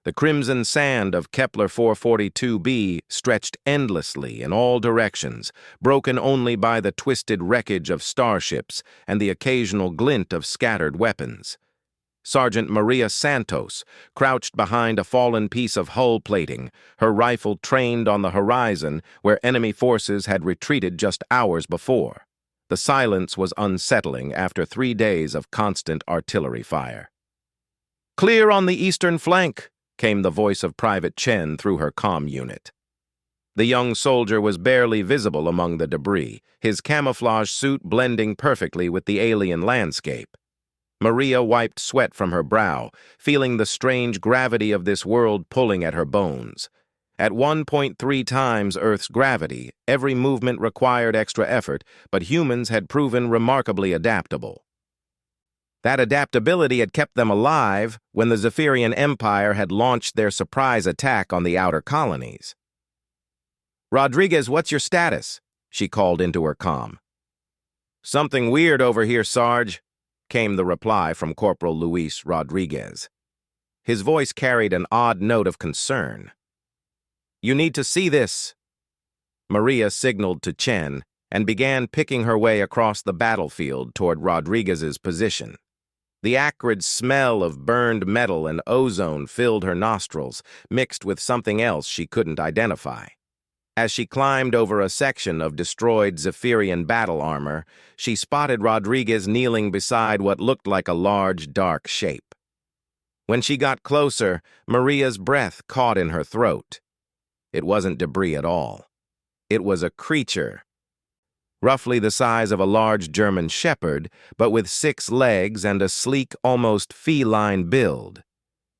The crimson sand of Kepler 442b stretched endlessly in all directions, broken only by the twisted wreckage of starships and the occasional glint of scattered weapons. Sergeant Maria Santos crouched behind a fallen piece of hull plating, her rifle trained on the horizon where enemy forces had retreated just hours before. The silence was unsettling after 3 days of constant artillery fire. "Clear on the eastern flank," came the voice of Private Chen through her comm unit. The young soldier was barely visible among the debris, his camouflage suit blending perfectly with the alien landscape. Maria wiped sweat from her brow, feeling the strange gravity of this world pulling at her bones. At 1.3 times Earth's gravity, every movement required extra effort, but humans had proven remarkably adaptable. That adaptability had kept them alive when the Zephyrian Empire had launched their surprise attack on the outer colonies. "Rodriguez, what's your status?" she called into her comm. "Something weird over here, Sarge," came the reply from Corporal Luis Rodriguez. His voice carried an odd note of concern. "You need to see this." Maria signaled to Chen and began picking her way across the battlefield toward Rodriguez's position. The acrid smell of burned metal and ozone filled her nostrils, mixed with something else she couldn't identify. As she climbed over a section of destroyed Zephyrian battle armor, she spotted Rodriguez kneeling beside what looked like a large, dark shape. When she got closer, Maria's breath caught in her throat. It wasn't debris at all. It was a creature, roughly the size of a large German shepherd, but with 6 legs and a sleek, almost feline build.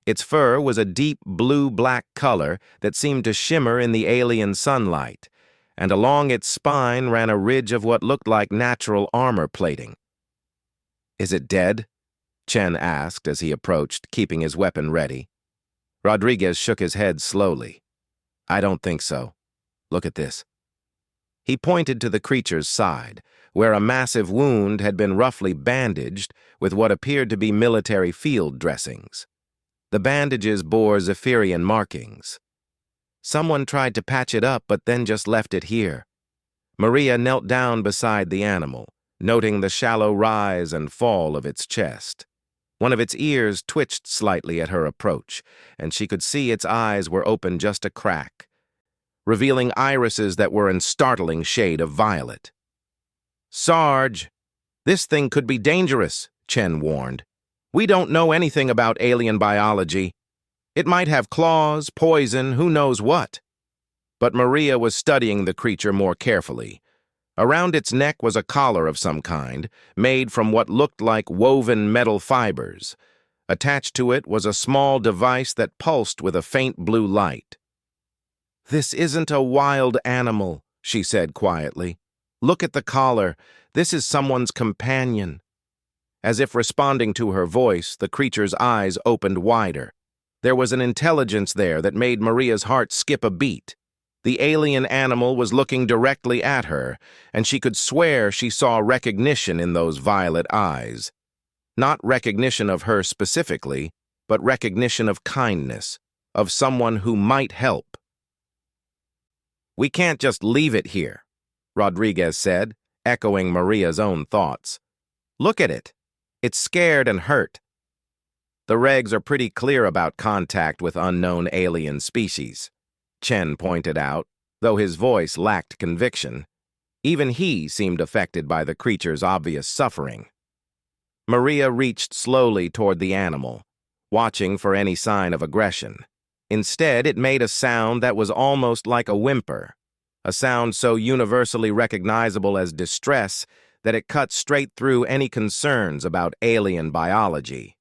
Its fur was a deep blue-black color that seemed to shimmer in the alien sunlight, and along its spine ran a ridge of what looked like natural armor plating. "Is it dead?" Chen asked as he approached, keeping his weapon ready. Rodriguez shook his head slowly. "I don't think so. Look at this." He pointed to the creature's side, where a massive wound had been roughly bandaged with what appeared to be military field dressings. The bandages bore Zephyrian markings. Someone tried to patch it up, but then just left it here. Maria knelt down beside the animal, noting the shallow rise and fall of its chest. One of its ears twitched slightly at her approach, and she could see its eyes were open just a crack, revealing irises that were in startling shade of violet. "Sarge, this thing could be dangerous," Chen warned. "We don't know anything about alien biology. It might have claws, poison, who knows what." But Maria was studying the creature more carefully. Around its neck was a collar of some kind, made from what looked like woven metal fibers. Attached to it was a small device that pulsed with a faint blue light. "This isn't a wild animal," she said quietly. "Look at the collar. This is someone's companion." As if responding to her voice, the creature's eyes opened wider. There was an intelligence there that made Maria's heart skip a beat. The alien animal was looking directly at her, and she could swear she saw recognition in those violet eyes. Not recognition of her specifically, but recognition of kindness, of someone who might help. "We can't just leave it here," Rodriguez said, echoing Maria's own thoughts. "Look at it. It's scared and hurt." "The regs are pretty clear about contact with unknown alien species," Chen pointed out, though his voice lacked conviction. Even he seemed affected by the creature's obvious suffering. Maria reached slowly toward the animal, watching for any sign of aggression. Instead, it made a sound that was almost like a whimper, a sound so universally recognizable as distress that it cut straight through any concerns about alien biology.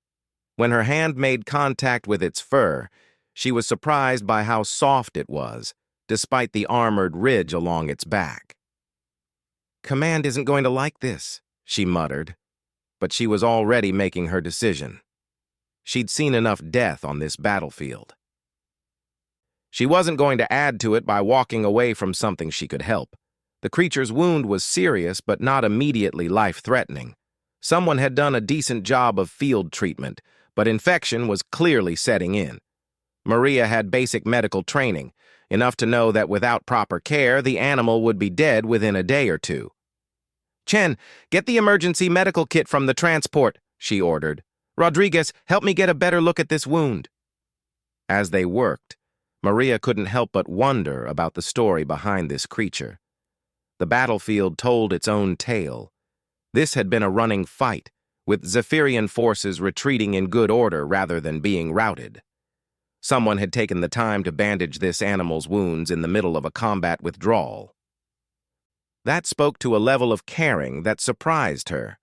When her hand made contact with its fur, she was surprised by how soft it was, despite the armored ridge along its back. "Command isn't going to like this," she muttered, but she was already making her decision. She'd seen enough death on this battlefield. She wasn't going to add to it by walking away from something she could help. The creature's wound was serious but not immediately life-threatening. Someone had done a decent job of field treatment, but infection was clearly setting in. Maria had basic medical training, enough to know that without proper care, the animal would be dead within a day or two. "Chen, get the emergency medical kit from the transport," she ordered. "Rodriguez, help me get a better look at this wound." As they worked, Maria couldn't help but wonder about the story behind this creature. The battlefield told its own tale. This had been a running fight, with Zephyrian forces retreating in good order rather than being routed. Someone had taken the time to bandage this animal's wounds in the middle of a combat withdrawal. That spoke to a level of caring that surprised her.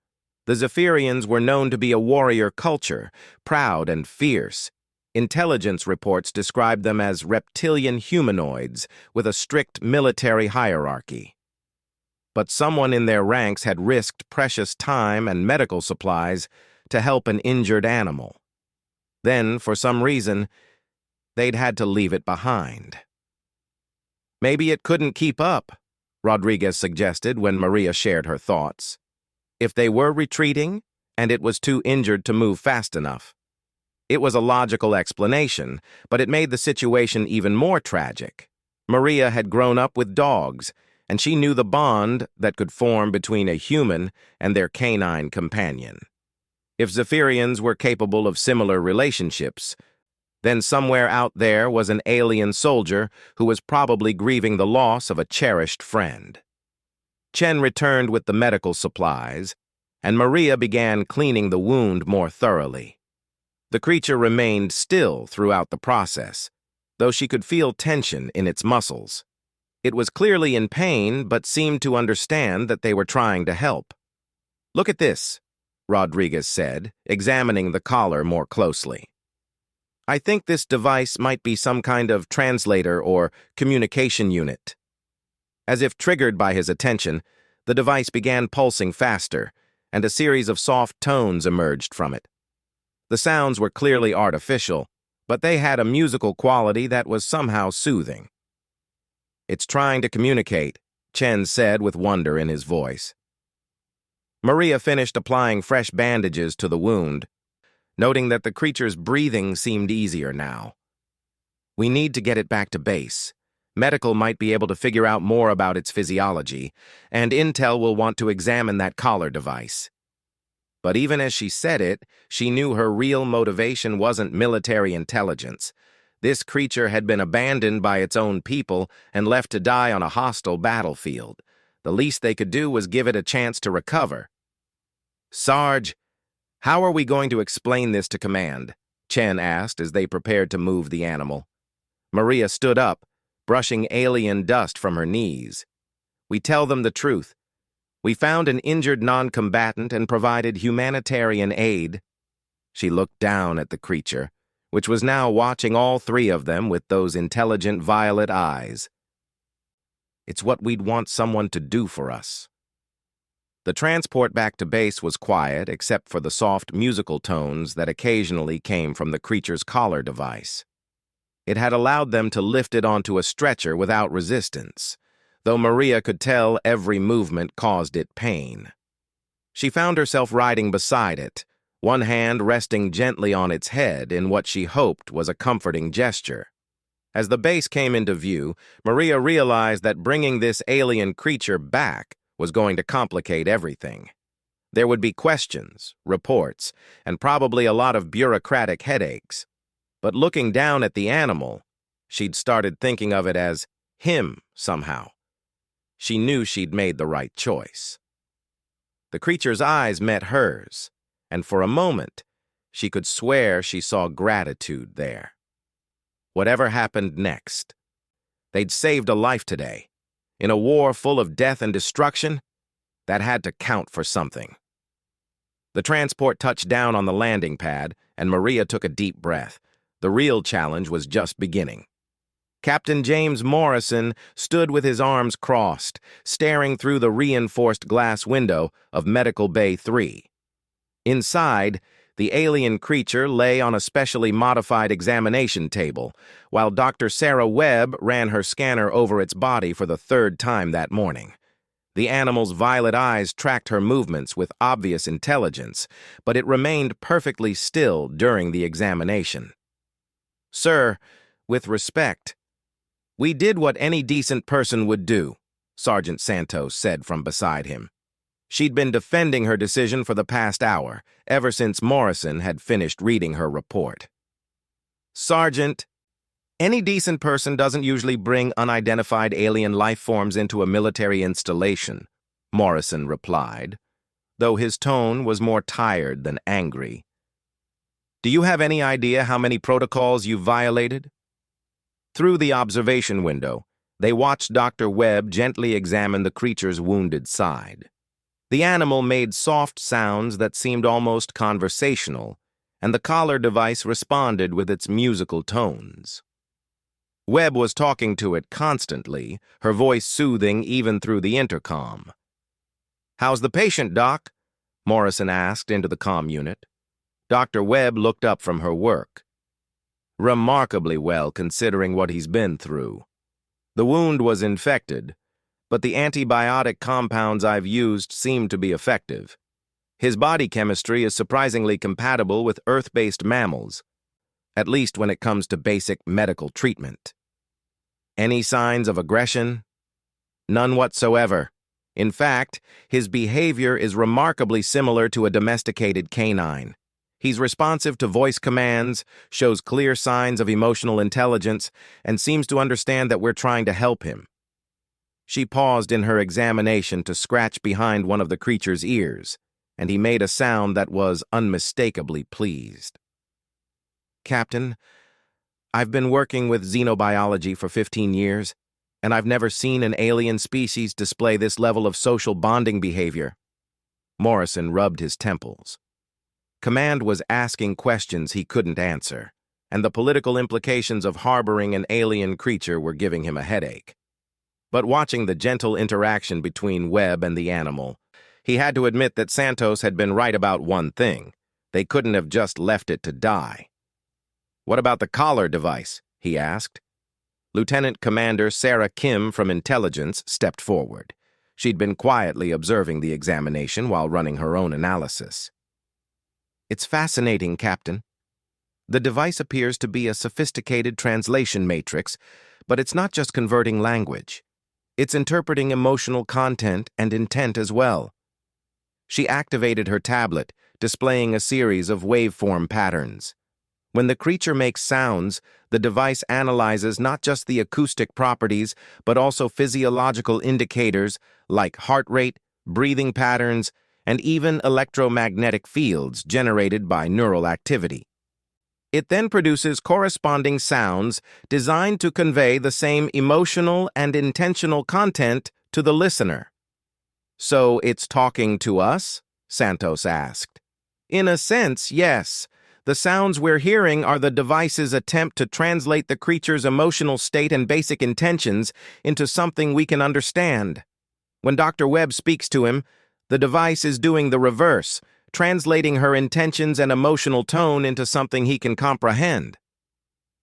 The Zephyrians were known to be a warrior culture, proud and fierce. Intelligence reports described them as reptilian humanoids with a strict military hierarchy. But someone in their ranks had risked precious time and medical supplies to help an injured animal. Then, for some reason, they'd had to leave it behind. "Maybe it couldn't keep up," Rodriguez suggested when Maria shared her thoughts. "If they were retreating, and it was too injured to move fast enough." It was a logical explanation, but it made the situation even more tragic. Maria had grown up with dogs, and she knew the bond that could form between a human and their canine companion. If Zephyrians were capable of similar relationships, then somewhere out there was an alien soldier who was probably grieving the loss of a cherished friend. Chen returned with the medical supplies, and Maria began cleaning the wound more thoroughly. The creature remained still throughout the process, though she could feel tension in its muscles. It was clearly in pain, but seemed to understand that they were trying to help. "Look at this," Rodriguez said, examining the collar more closely. "I think this device might be some kind of translator or communication unit." As if triggered by his attention, the device began pulsing faster, and a series of soft tones emerged from it. The sounds were clearly artificial, but they had a musical quality that was somehow soothing. "It's trying to communicate," Chen said with wonder in his voice. Maria finished applying fresh bandages to the wound, noting that the creature's breathing seemed easier now. "We need to get it back to base. Medical might be able to figure out more about its physiology, and Intel will want to examine that collar device." But even as she said it, she knew her real motivation wasn't military intelligence. This creature had been abandoned by its own people and left to die on a hostile battlefield. The least they could do was give it a chance to recover. "Sarge, how are we going to explain this to command?" Chen asked as they prepared to move the animal. Maria stood up, brushing alien dust from her knees. "We tell them the truth. We found an injured non-combatant and provided humanitarian aid." She looked down at the creature, which was now watching all three of them with those intelligent violet eyes. "It's what we'd want someone to do for us." The transport back to base was quiet except for the soft musical tones that occasionally came from the creature's collar device. It had allowed them to lift it onto a stretcher without resistance, though Maria could tell every movement caused it pain. She found herself riding beside it, one hand resting gently on its head in what she hoped was a comforting gesture. As the base came into view, Maria realized that bringing this alien creature back was going to complicate everything. There would be questions, reports, and probably a lot of bureaucratic headaches. But looking down at the animal, she'd started thinking of it as him somehow. She knew she'd made the right choice. The creature's eyes met hers, and for a moment, she could swear she saw gratitude there. Whatever happened next, they'd saved a life today. In a war full of death and destruction, that had to count for something. The transport touched down on the landing pad, and Maria took a deep breath. The real challenge was just beginning. Captain James Morrison stood with his arms crossed, staring through the reinforced glass window of Medical Bay 3. Inside, the alien creature lay on a specially modified examination table, while Dr. Sarah Webb ran her scanner over its body for the third time that morning. The animal's violet eyes tracked her movements with obvious intelligence, but it remained perfectly still during the examination. Sir, with respect, we did what any decent person would do, Sergeant Santos said from beside him. She'd been defending her decision for the past hour, ever since Morrison had finished reading her report. Sergeant, any decent person doesn't usually bring unidentified alien life forms into a military installation, Morrison replied, though his tone was more tired than angry. Do you have any idea how many protocols you've violated? Through the observation window, they watched Dr. Webb gently examine the creature's wounded side. The animal made soft sounds that seemed almost conversational, and the collar device responded with its musical tones. Webb was talking to it constantly, her voice soothing even through the intercom. "How's the patient, Doc?" Morrison asked into the comm unit. Dr. Webb looked up from her work. "Remarkably well, considering what he's been through. The wound was infected, but the antibiotic compounds I've used seem to be effective. His body chemistry is surprisingly compatible with Earth-based mammals, at least when it comes to basic medical treatment. Any signs of aggression? None whatsoever. In fact, his behavior is remarkably similar to a domesticated canine. He's responsive to voice commands, shows clear signs of emotional intelligence, and seems to understand that we're trying to help him." She paused in her examination to scratch behind one of the creature's ears, and he made a sound that was unmistakably pleased. "Captain, I've been working with xenobiology for 15 years, and I've never seen an alien species display this level of social bonding behavior." Morrison rubbed his temples. Command was asking questions he couldn't answer, and the political implications of harboring an alien creature were giving him a headache. But watching the gentle interaction between Webb and the animal, he had to admit that Santos had been right about one thing. They couldn't have just left it to die. "What about the collar device?" he asked. Lieutenant Commander Sarah Kim from Intelligence stepped forward. She'd been quietly observing the examination while running her own analysis. "It's fascinating, Captain. The device appears to be a sophisticated translation matrix, but it's not just converting language. It's interpreting emotional content and intent as well." She activated her tablet, displaying a series of waveform patterns. When the creature makes sounds, the device analyzes not just the acoustic properties, but also physiological indicators like heart rate, breathing patterns, and even electromagnetic fields generated by neural activity. It then produces corresponding sounds designed to convey the same emotional and intentional content to the listener. "So it's talking to us?" Santos asked. "In a sense, yes. The sounds we're hearing are the device's attempt to translate the creature's emotional state and basic intentions into something we can understand. When Dr. Webb speaks to him, the device is doing the reverse, translating her intentions and emotional tone into something he can comprehend."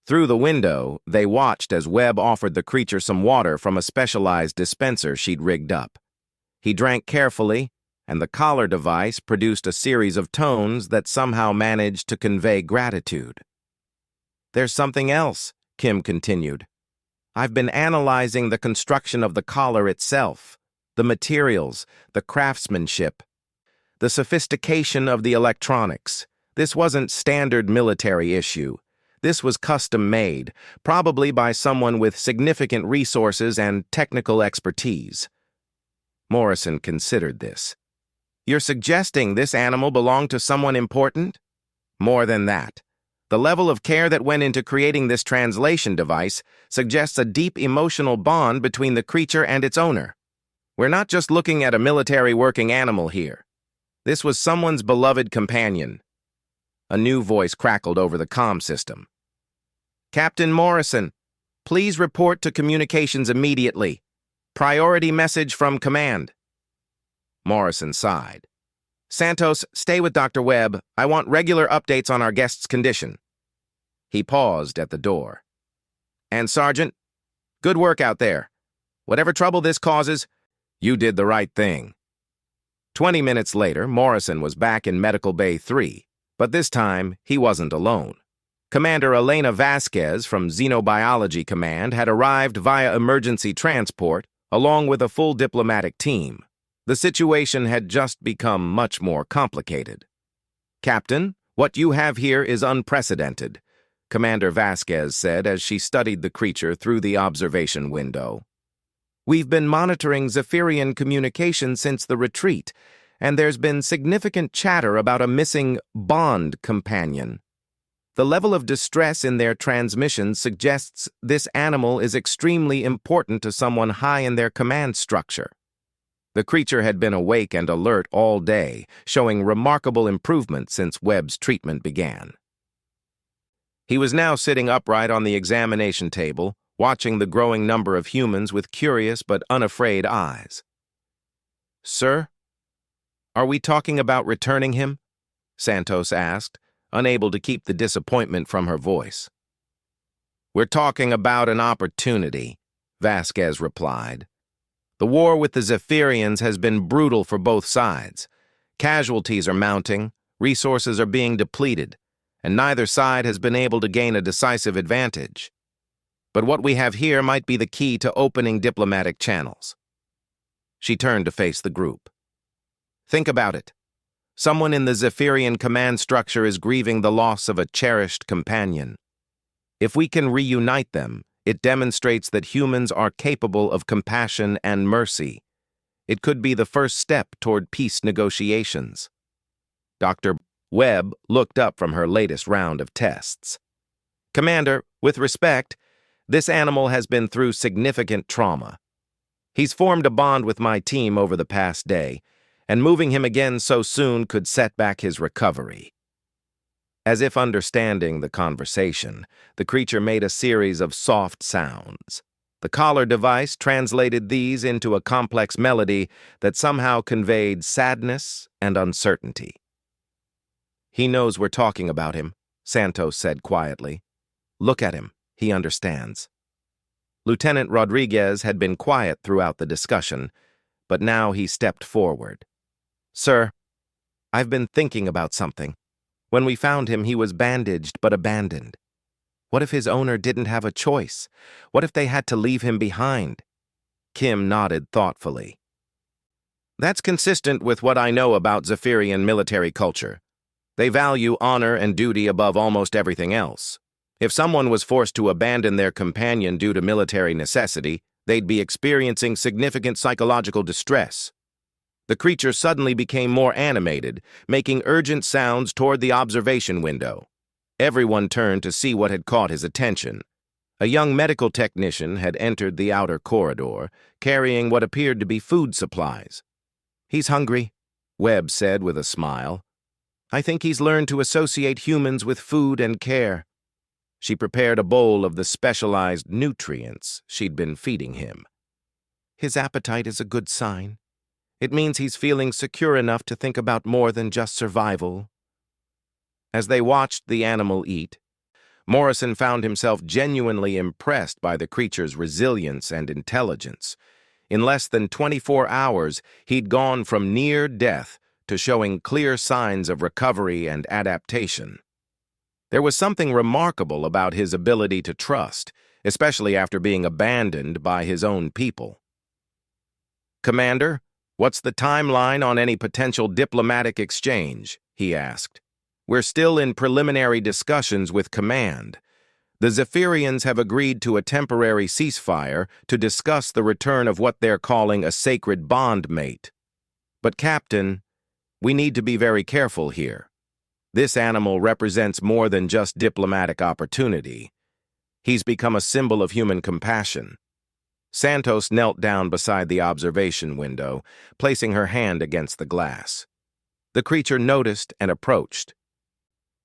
Through the window, they watched as Webb offered the creature some water from a specialized dispenser she'd rigged up. He drank carefully, and the collar device produced a series of tones that somehow managed to convey gratitude. "There's something else," Kim continued. "I've been analyzing the construction of the collar itself, the materials, the craftsmanship, the sophistication of the electronics. This wasn't standard military issue. This was custom-made, probably by someone with significant resources and technical expertise." Morrison considered this. "You're suggesting this animal belonged to someone important?" "More than that. The level of care that went into creating this translation device suggests a deep emotional bond between the creature and its owner. We're not just looking at a military working animal here. This was someone's beloved companion." A new voice crackled over the comm system. "Captain Morrison, please report to communications immediately. Priority message from command." Morrison sighed. "Santos, stay with Dr. Webb. I want regular updates on our guest's condition." He paused at the door. "And Sergeant, good work out there. Whatever trouble this causes, you did the right thing." 20 minutes later, Morrison was back in Medical Bay 3, but this time he wasn't alone. Commander Elena Vasquez from Xenobiology Command had arrived via emergency transport, along with a full diplomatic team. The situation had just become much more complicated. "Captain, what you have here is unprecedented," Commander Vasquez said as she studied the creature through the observation window. "We've been monitoring Zephyrian communication since the retreat, and there's been significant chatter about a missing bond companion. The level of distress in their transmissions suggests this animal is extremely important to someone high in their command structure." The creature had been awake and alert all day, showing remarkable improvement since Webb's treatment began. He was now sitting upright on the examination table, watching the growing number of humans with curious but unafraid eyes. "Sir, are we talking about returning him?" Santos asked, unable to keep the disappointment from her voice. "We're talking about an opportunity," Vasquez replied. "The war with the Zephyrians has been brutal for both sides. Casualties are mounting, resources are being depleted, and neither side has been able to gain a decisive advantage. But what we have here might be the key to opening diplomatic channels." She turned to face the group. "Think about it. Someone in the Zephyrian command structure is grieving the loss of a cherished companion. If we can reunite them, it demonstrates that humans are capable of compassion and mercy. It could be the first step toward peace negotiations." Dr. Webb looked up from her latest round of tests. "Commander, with respect, this animal has been through significant trauma. He's formed a bond with my team over the past day, and moving him again so soon could set back his recovery." As if understanding the conversation, the creature made a series of soft sounds. The collar device translated these into a complex melody that somehow conveyed sadness and uncertainty. "He knows we're talking about him," Santos said quietly. "Look at him. He understands." Lieutenant Rodriguez had been quiet throughout the discussion, but now he stepped forward. "Sir, I've been thinking about something. When we found him, he was bandaged but abandoned. What if his owner didn't have a choice? What if they had to leave him behind?" Kim nodded thoughtfully. "That's consistent with what I know about Zephyrian military culture. They value honor and duty above almost everything else. If someone was forced to abandon their companion due to military necessity, they'd be experiencing significant psychological distress." The creature suddenly became more animated, making urgent sounds toward the observation window. Everyone turned to see what had caught his attention. A young medical technician had entered the outer corridor, carrying what appeared to be food supplies. "He's hungry," Webb said with a smile. "I think he's learned to associate humans with food and care." She prepared a bowl of the specialized nutrients she'd been feeding him. "His appetite is a good sign. It means he's feeling secure enough to think about more than just survival." As they watched the animal eat, Morrison found himself genuinely impressed by the creature's resilience and intelligence. In less than 24 hours, he'd gone from near death to showing clear signs of recovery and adaptation. There was something remarkable about his ability to trust, especially after being abandoned by his own people. "Commander, what's the timeline on any potential diplomatic exchange?" he asked. "We're still in preliminary discussions with Command. The Zephyrians have agreed to a temporary ceasefire to discuss the return of what they're calling a sacred bond mate. But, Captain, we need to be very careful here. This animal represents more than just diplomatic opportunity. He's become a symbol of human compassion." Santos knelt down beside the observation window, placing her hand against the glass. The creature noticed and approached,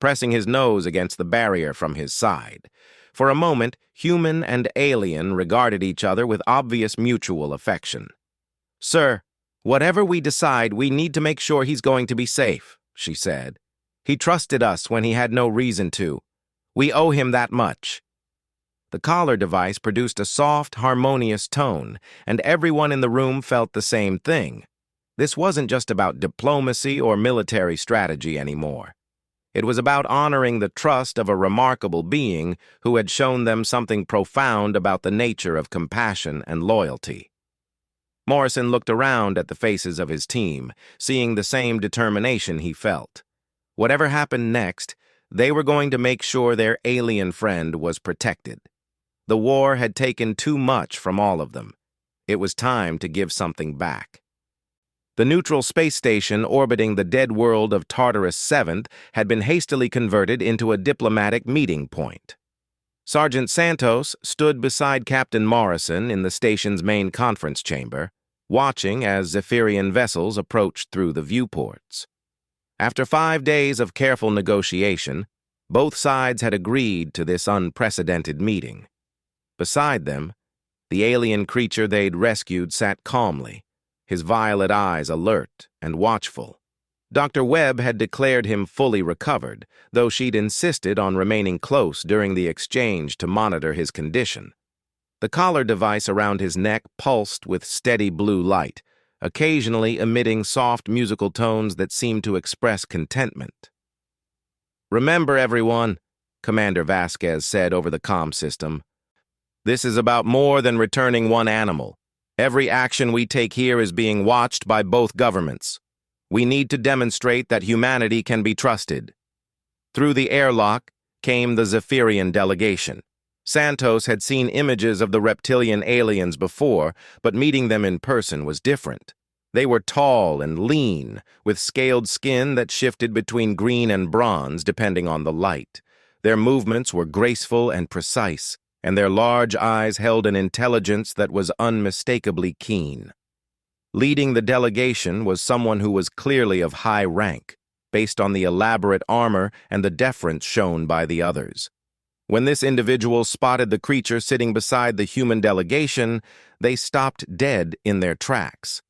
pressing his nose against the barrier from his side. For a moment, human and alien regarded each other with obvious mutual affection. "Sir, whatever we decide, we need to make sure he's going to be safe," she said. "He trusted us when he had no reason to. We owe him that much." The collar device produced a soft, harmonious tone, and everyone in the room felt the same thing. This wasn't just about diplomacy or military strategy anymore. It was about honoring the trust of a remarkable being who had shown them something profound about the nature of compassion and loyalty. Morrison looked around at the faces of his team, seeing the same determination he felt. Whatever happened next, they were going to make sure their alien friend was protected. The war had taken too much from all of them. It was time to give something back. The neutral space station orbiting the dead world of Tartarus 7th had been hastily converted into a diplomatic meeting point. Sergeant Santos stood beside Captain Morrison in the station's main conference chamber, watching as Zephyrian vessels approached through the viewports. After 5 days of careful negotiation, both sides had agreed to this unprecedented meeting. Beside them, the alien creature they'd rescued sat calmly, his violet eyes alert and watchful. Dr. Webb had declared him fully recovered, though she'd insisted on remaining close during the exchange to monitor his condition. The collar device around his neck pulsed with steady blue light, occasionally emitting soft musical tones that seemed to express contentment. "Remember, everyone," Commander Vasquez said over the comm system, "this is about more than returning one animal. Every action we take here is being watched by both governments. We need to demonstrate that humanity can be trusted." Through the airlock came the Zephyrian delegation. Santos had seen images of the reptilian aliens before, but meeting them in person was different. They were tall and lean, with scaled skin that shifted between green and bronze depending on the light. Their movements were graceful and precise, and their large eyes held an intelligence that was unmistakably keen. Leading the delegation was someone who was clearly of high rank, based on the elaborate armor and the deference shown by the others. When this individual spotted the creature sitting beside the human delegation, they stopped dead in their tracks.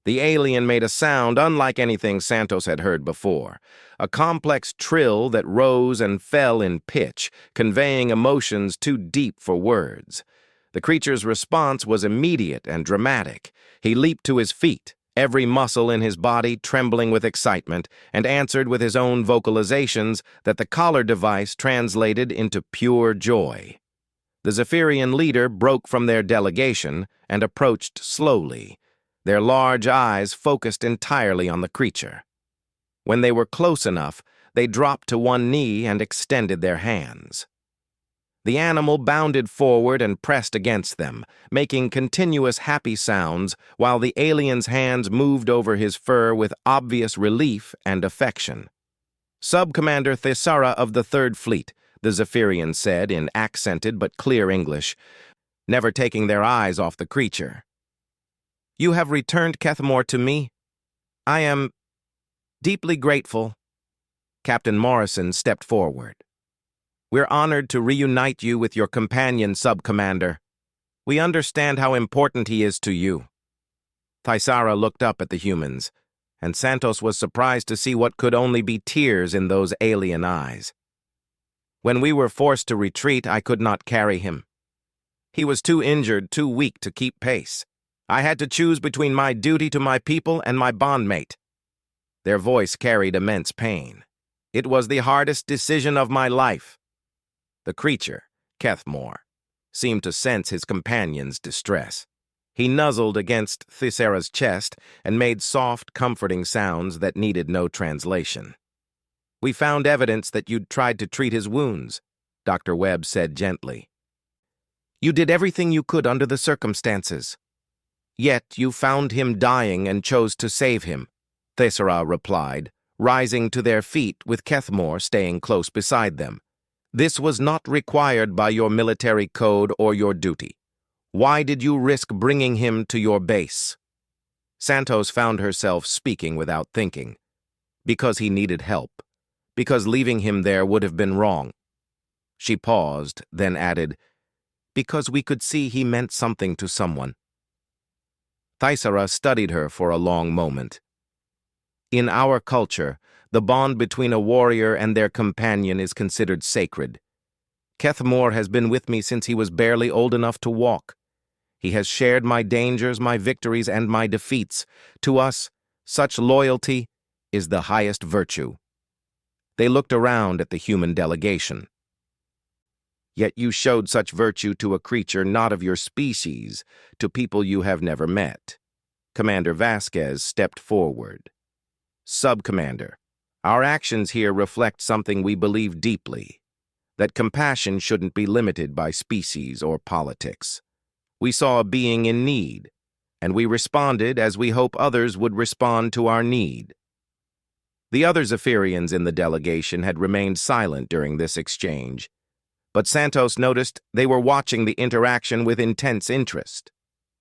The alien made a sound unlike anything Santos had heard before, a complex trill that rose and fell in pitch, conveying emotions too deep for words. The creature's response was immediate and dramatic. He leaped to his feet, every muscle in his body trembling with excitement, and answered with his own vocalizations that the collar device translated into pure joy. The Zephyrian leader broke from their delegation and approached slowly, their large eyes focused entirely on the creature. When they were close enough, they dropped to one knee and extended their hands. The animal bounded forward and pressed against them, making continuous happy sounds while the alien's hands moved over his fur with obvious relief and affection. "Sub-Commander Thesara of the Third Fleet," the Zephyrian said in accented but clear English, never taking their eyes off the creature. "You have returned Kethmore to me. I am deeply grateful." Captain Morrison stepped forward. "We're honored to reunite you with your companion, Sub-Commander. We understand how important he is to you." Thesara looked up at the humans, and Santos was surprised to see what could only be tears in those alien eyes. "When we were forced to retreat, I could not carry him. He was too injured, too weak to keep pace. I had to choose between my duty to my people and my bondmate." Their voice carried immense pain. "It was the hardest decision of my life." The creature, Kethmore, seemed to sense his companion's distress. He nuzzled against Thesara's chest and made soft, comforting sounds that needed no translation. "We found evidence that you'd tried to treat his wounds," Dr. Webb said gently. "You did everything you could under the circumstances. Yet you found him dying and chose to save him," Thesara replied, rising to their feet with Kethmore staying close beside them. "This was not required by your military code or your duty. Why did you risk bringing him to your base?" Santos found herself speaking without thinking. Because he needed help. Because leaving him there would have been wrong. She paused, then added, "Because we could see he meant something to someone." Thesara studied her for a long moment. "In our culture, the bond between a warrior and their companion is considered sacred. Kethmore has been with me since he was barely old enough to walk. He has shared my dangers, my victories, and my defeats. To us, such loyalty is the highest virtue." They looked around at the human delegation. "Yet you showed such virtue to a creature not of your species, to people you have never met." Commander Vasquez stepped forward. "Sub-Commander, our actions here reflect something we believe deeply, that compassion shouldn't be limited by species or politics. We saw a being in need, and we responded as we hope others would respond to our need." The other Zephyrians in the delegation had remained silent during this exchange, but Santos noticed they were watching the interaction with intense interest.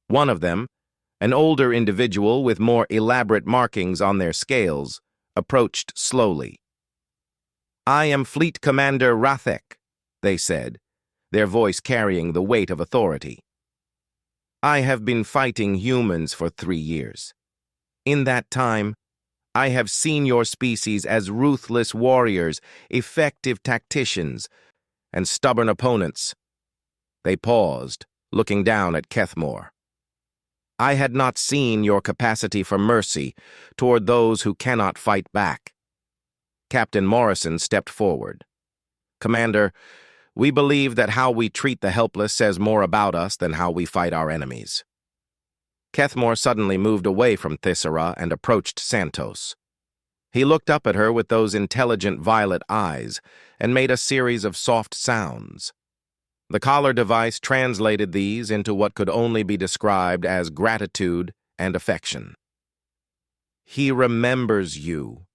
One of them, an older individual with more elaborate markings on their scales, approached slowly. "I am Fleet Commander Rathek," they said, their voice carrying the weight of authority. "I have been fighting humans for 3 years. In that time, I have seen your species as ruthless warriors, effective tacticians, and stubborn opponents." They paused, looking down at Kethmore. "I had not seen your capacity for mercy toward those who cannot fight back." Captain Morrison stepped forward. "Commander, we believe that how we treat the helpless says more about us than how we fight our enemies." Kethmore suddenly moved away from Thyssera and approached Santos. He looked up at her with those intelligent violet eyes and made a series of soft sounds. The collar device translated these into what could only be described as gratitude and affection. "He remembers you,"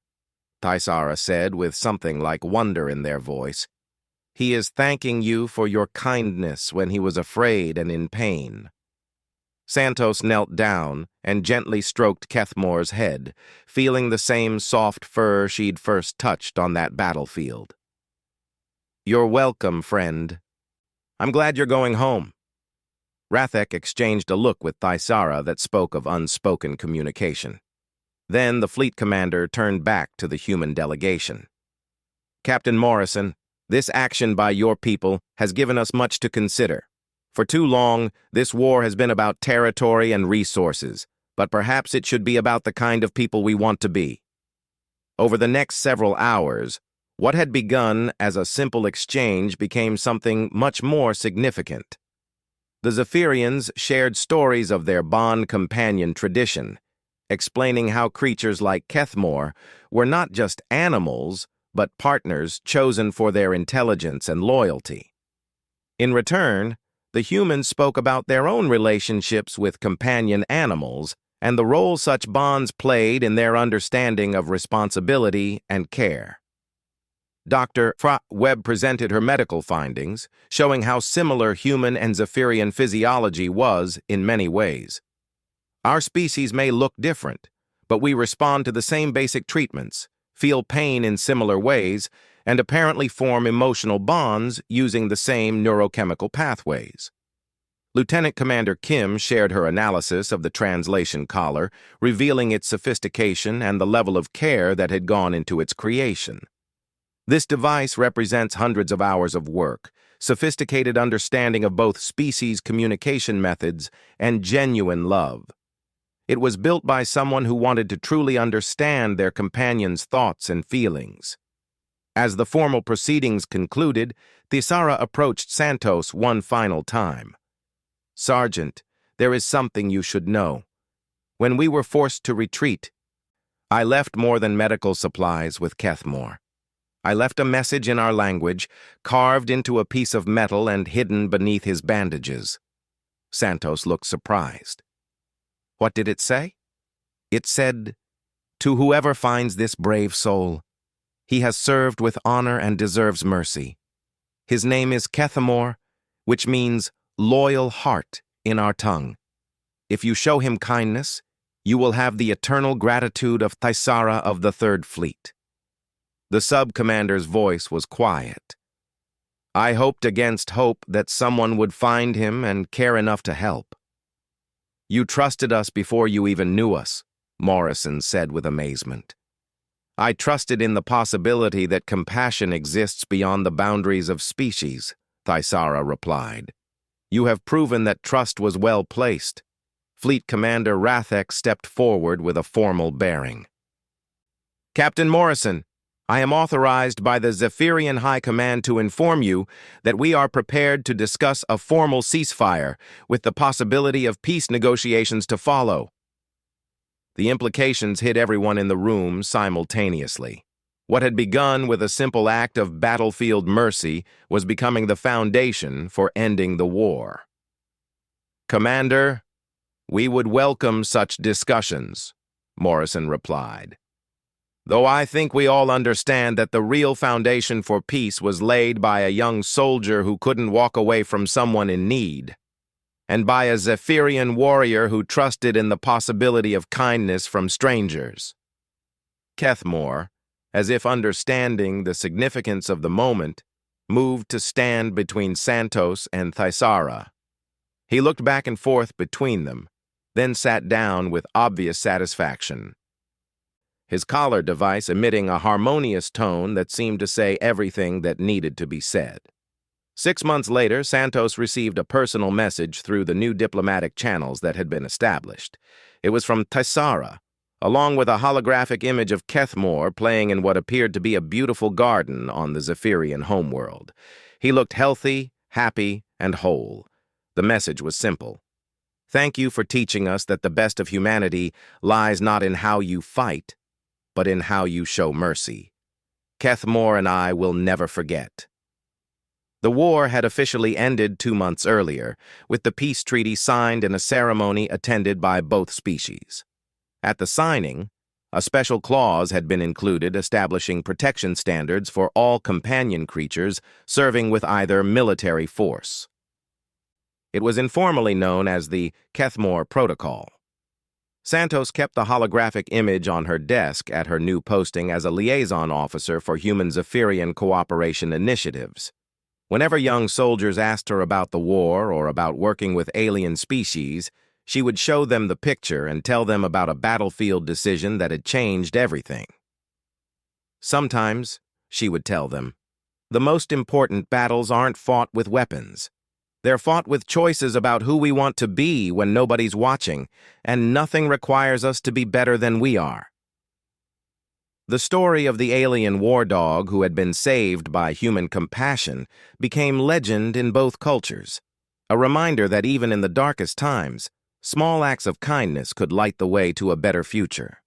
Thyssera said with something like wonder in their voice. "He is thanking you for your kindness when he was afraid and in pain." Santos knelt down and gently stroked Kethmore's head, feeling the same soft fur she'd first touched on that battlefield. "You're welcome, friend. I'm glad you're going home." Rathek exchanged a look with Thyssera that spoke of unspoken communication. Then the fleet commander turned back to the human delegation. "Captain Morrison, this action by your people has given us much to consider. For too long, this war has been about territory and resources, but perhaps it should be about the kind of people we want to be." Over the next several hours, what had begun as a simple exchange became something much more significant. The Zephyrians shared stories of their bond-companion tradition, explaining how creatures like Kethmore were not just animals, but partners chosen for their intelligence and loyalty. In return, the humans spoke about their own relationships with companion animals and the role such bonds played in their understanding of responsibility and care. Dr. Webb presented her medical findings, showing how similar human and Zephyrian physiology was in many ways. "Our species may look different, but we respond to the same basic treatments, feel pain in similar ways, and apparently form emotional bonds using the same neurochemical pathways." Lieutenant Commander Kim shared her analysis of the translation collar, revealing its sophistication and the level of care that had gone into its creation. This device represents hundreds of hours of work, sophisticated understanding of both species communication methods, and genuine love. It was built by someone who wanted to truly understand their companion's thoughts and feelings. As the formal proceedings concluded, Thyssera approached Santos one final time. "Sergeant, there is something you should know. When we were forced to retreat, I left more than medical supplies with Kethmore. I left a message in our language, carved into a piece of metal and hidden beneath his bandages." Santos looked surprised. "What did it say?" "It said, 'To whoever finds this brave soul, he has served with honor and deserves mercy. His name is Kethmore, which means loyal heart in our tongue. If you show him kindness, you will have the eternal gratitude of Thyssera of the Third Fleet." The sub-commander's voice was quiet. "I hoped against hope that someone would find him and care enough to help." "You trusted us before you even knew us," Morrison said with amazement. "I trusted in the possibility that compassion exists beyond the boundaries of species," Thyssera replied. "You have proven that trust was well placed." Fleet Commander Rathek stepped forward with a formal bearing. "Captain Morrison, I am authorized by the Zephyrian High Command to inform you that we are prepared to discuss a formal ceasefire with the possibility of peace negotiations to follow. The implications hit everyone in the room simultaneously. What had begun with a simple act of battlefield mercy was becoming the foundation for ending the war. "Commander, we would welcome such discussions," Morrison replied. "Though I think we all understand that the real foundation for peace was laid by a young soldier who couldn't walk away from someone in need, and by a Zephyrian warrior who trusted in the possibility of kindness from strangers." Kethmore, as if understanding the significance of the moment, moved to stand between Santos and Thaisara. He looked back and forth between them, then sat down with obvious satisfaction, his collar device emitting a harmonious tone that seemed to say everything that needed to be said. 6 months later, Santos received a personal message through the new diplomatic channels that had been established. It was from Thaisara, along with a holographic image of Kethmore playing in what appeared to be a beautiful garden on the Zephyrian homeworld. He looked healthy, happy, and whole. The message was simple. "Thank you for teaching us that the best of humanity lies not in how you fight, but in how you show mercy. Kethmore and I will never forget." The war had officially ended 2 months earlier, with the peace treaty signed in a ceremony attended by both species. At the signing, a special clause had been included establishing protection standards for all companion creatures serving with either military force. It was informally known as the Kethmore Protocol. Santos kept the holographic image on her desk at her new posting as a liaison officer for human Zephyrian cooperation initiatives. Whenever young soldiers asked her about the war or about working with alien species, she would show them the picture and tell them about a battlefield decision that had changed everything. Sometimes, she would tell them, the most important battles aren't fought with weapons. They're fought with choices about who we want to be when nobody's watching, and nothing requires us to be better than we are. The story of the alien war dog who had been saved by human compassion became legend in both cultures, a reminder that even in the darkest times, small acts of kindness could light the way to a better future.